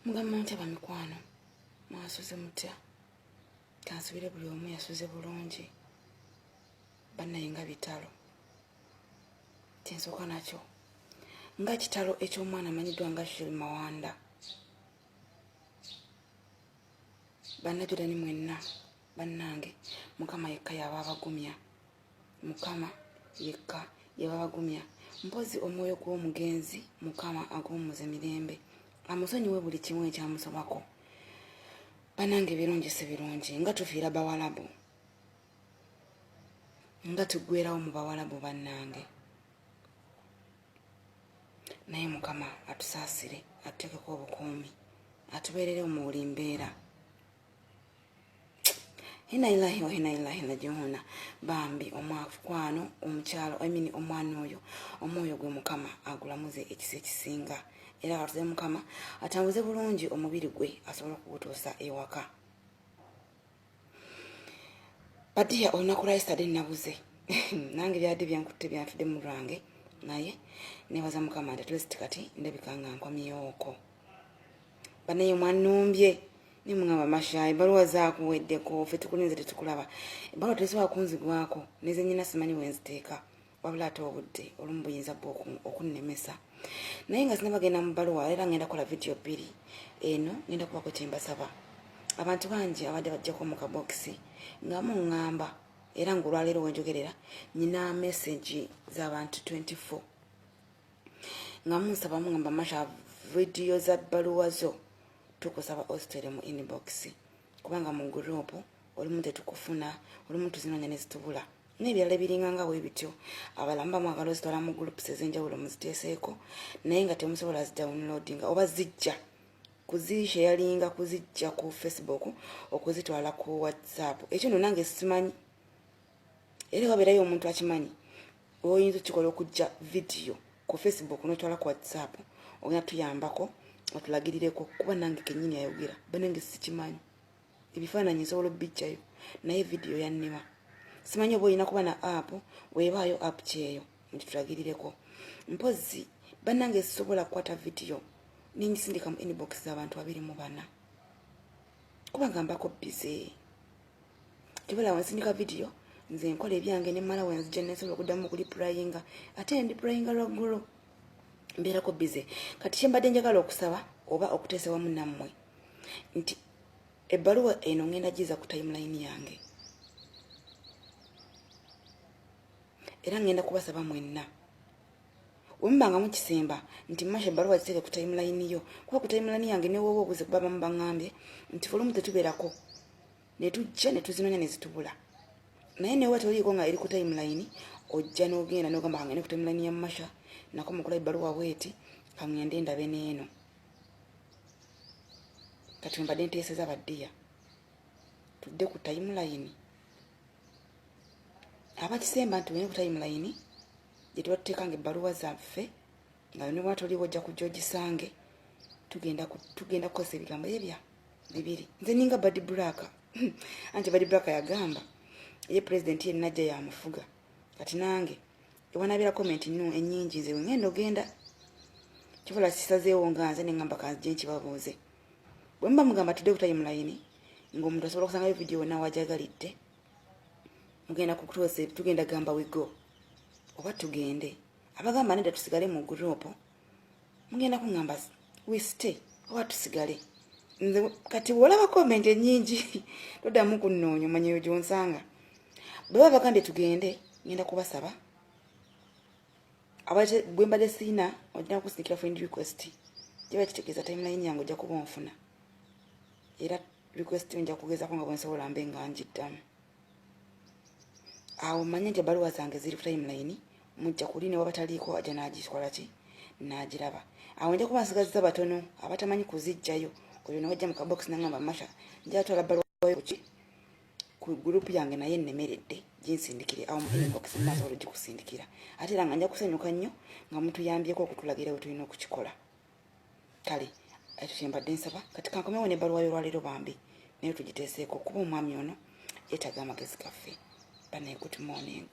Mugamba ntaba mikwano mwasuze mutya kansubire buli omu yasuze bulungi bannaye nga bitalo kyensooka nakyo nga kitalo eky'omwana amanyiddwa nga Shirley Mawanda. Bannajulani mwenna bannange Mukama yekka yaba abagumya, Mukama yekka yaba abagumya. Mpozi omwoyo gw'omugenzi Mukama ag'omuze mirembe amusonyiwe buli kimu ekyamusobako. Bannange birungi si birungi nga tufiira bawalabu, nga tuggweerawo mu bawalabu bannange. Naye Mukama atusaasire, atuteekeko obukuumi, atubeererewo mu buli mbeera. Inna lillahi wa inna ilaihi raaji'uun. Bambi omwakwano omukyalo omwana oyo omwoyo gwe Mukama agulamuze ekisa ekisinga, era katuze Mukama atambuze bulungi omubiri gwe asobole okugutuusa ewaka. Badiya olunaku lwa yesterday nabuze nange byadde byankutte byantudde mu lwange, naye nebaza Mukama nti atulesiti kati ndabika nga nkomyewooko. Banaye mwannumbye nimungamba mashayi baluwa zaakuweddeko ffe tukulinze tetukulaba. Ebaluwa tezisobola kunzigwako neze nnyina simanyi wenziteeka wabula ate obudde olumu buyinza okunnemesa. Naye nga sinabagenda mu baluwa era ngenda kola vidiyo bbiri. Eno ngenda kubako kye mbasaba. Abantu bangi abadde bajjako mu kabokisi nga muŋŋamba era ng'olwaleero wenjogerera nyina message z'abantu 24 nga munsaba mungamba masha vidiyo za bbaluwa zo tukusaba ostere mu inbox kubanga mu group olumu tetukufuna, olumu tuzinoonya ne zitubula n'ebirala ebiringa nga bwe bityo. Abalamba mwagala ozitwala mu groups ez'enjawulo muziteeseeko naye nga temusobola zidownloadinga oba zijja kuzisharinga kuzijja ku Facebook okuzitwala ku WhatsApp. Ekyo nno nange simanyi era wabeerayo omuntu akimanyi oyinza okikola okujja vidiyo ku Facebook n'otwala ku WhatsApp ogenda tuyambako otulagirireko kuba nange kennyini ayogera banange sikimanyi ebifaananyi nsobola obbijjayo naye vidiyo yannema. Simanyi oba olina kuba na app weebaayo app kyeyo ngitulagirireko. Mpozi banange sisobola kukwata vidiyo ningisindika mu inbox z'abantu 24 kubanga mbako bize. Kibala wansindika vidiyo nze nkola ebyange ne mala wenzija nesobola okuddamu okulipurayinga ate ndipurayinga lwaggulu mbeerako bize. Kati kyembadde njagala okusaba oba okuteesa wamu nammwe nti ebbaluwa eno ngenda giza ku timeline yange era ngenda kubasaba mwenna wemubanga mukisemba nti masha ebbaluwa ziteeke ku timeline yo kuba ku timeline yange newoba obuze kuba bamu baŋŋambye nti olumu tetubeerako ne tujja ne tuzinoonya ne zitubula. Naye newoba toliiko nga eri ku timeline ojja n'ogenda n'ogamba kangende ku timeline ya masha nako mukula ebbaluwa bweti kangende ndabe n'eno. Kati mbadde nteeseza baddiya tudde ku timeline abakisemba nti wene ku timeline gye tuba tuteekanga ebbaluwa zaffe nga newoba toliiwo ojja kujja ogisange tugenda kukozesa ebigambo ebya bibiri. Nze ninga Badi Black anti Badi Black yagamba ye president ye najja yamufuga. Kati nange ewanabeera comment ennyingi nze ngenda ogenda kibula kisazeewo nga nze neŋŋamba kanzije nkibabuuze. Bwe muba mugamba tudde ku timeline ng'omuntu asobola okusangayo vidiyo wonna wajagalidde mugenda kukutuusa tugenda gamba wigo oba tugende. Abagamba nedda tusigale mu group mugenda kuŋŋamba wiste oba tusigale. Nze kati bw'olaba comment ennyingi toddamu kunnoonya omanyeyo gy'onsanga. Bwe baba bagambye tugende ngenda kubasaba bwe mbadde siina ojja kusindikira friend request kiba kitegeeza timeline yange ojja kuba onfuna era request nja kugezaako nga bwensobola mbe nga njiddamu. Awo manye nti ebbaluwa zange ziri ku timeline mujja kuli ne waba taliiko ajja n'agitwala ki n'agiraba. Awo nja kuba nsigazza batono abatamanyi kuzijjayo oyo newajja mu kabox n'angamba masha nja atwala bbaluwa yo ki ku group yange naye nnemeredde ginsindikire awo mu inbox nasobola ogikusindikira ate era nga nja kusanyuka nnyo nga mutuyambyeko okutulagira we tulina okukikola. Kale ekyo kye mbadde nsaba kati kankomewo n'ebbaluwa y'olwaleero bambi naye tugiteeseeko kuba omwami ono yeetaaga amagezi gaffe. Good morning.